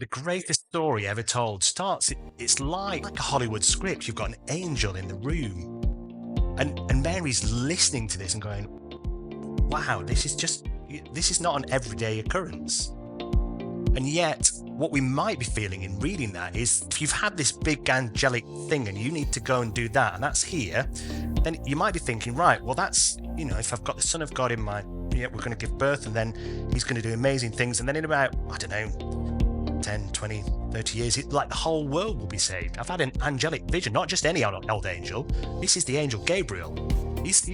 the greatest story ever told starts. It's like a Hollywood script. You've got an angel in the room, and Mary's listening to this and going, "Wow, this is not an everyday occurrence." And yet, what we might be feeling in reading that is, if you've had this big angelic thing and you need to go and do that, and that's here, then you might be thinking, right, well, that's, if I've got the Son of God in my, we're going to give birth, and then he's going to do amazing things, and then in about, I don't know, 10, 20, 30 years, like the whole world will be saved. I've had an angelic vision, not just any old angel. This is the angel Gabriel. He's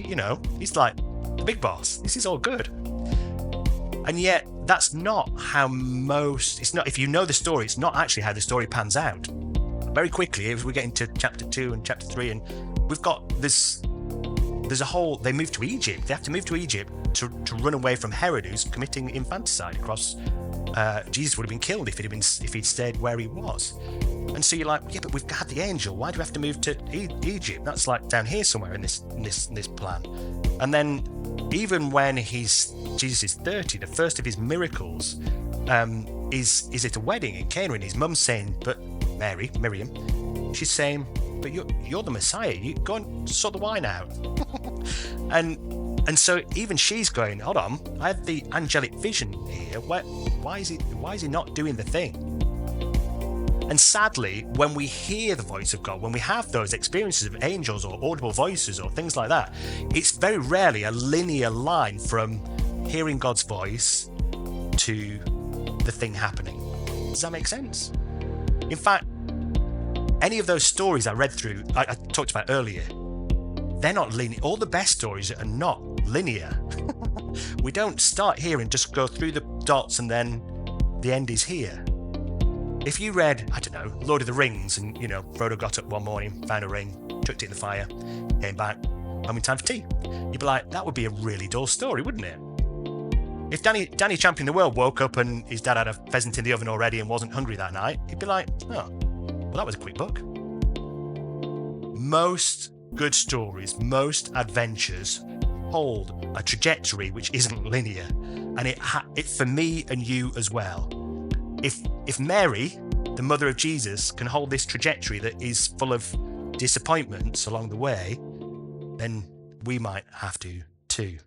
like the big boss. This is all good. And yet, that's not how it's not, if you know the story, it's not actually how the story pans out. Very quickly, as we get into chapter 2 and chapter 3, and we've got there's a whole, they move to Egypt. They have to move to Egypt to run away from Herod, who's committing infanticide across. Jesus would have been killed if he'd stayed where he was. And so you're like, yeah, but we've had the angel. Why do we have to move to Egypt? That's like down here somewhere in this plan. And then even when Jesus is 30, the first of his miracles is at a wedding in Cana, and his mum's saying, but Miriam, she's saying, but you're the Messiah. You go and sort the wine out. And so even she's going, hold on, I had the angelic vision here. Why is he not doing the thing? And sadly, when we hear the voice of God, when we have those experiences of angels or audible voices or things like that, it's very rarely a linear line from hearing God's voice to the thing happening. Does that make sense? In fact, any of those stories I read through, I talked about earlier, they're not linear. All the best stories are not linear. We don't start here and just go through the dots and then the end is here. If you read, I don't know, Lord of the Rings, and Frodo got up one morning, found a ring, chucked it in the fire, came back, home in time for tea, you'd be like, that would be a really dull story, wouldn't it? If Danny Champion the World woke up and his dad had a pheasant in the oven already and wasn't hungry that night, he'd be like, oh, well, that was a quick book. Most good stories, most adventures hold a trajectory which isn't linear, and it for me and you as well. If Mary, the mother of Jesus, can hold this trajectory that is full of disappointments along the way, then we might have to too.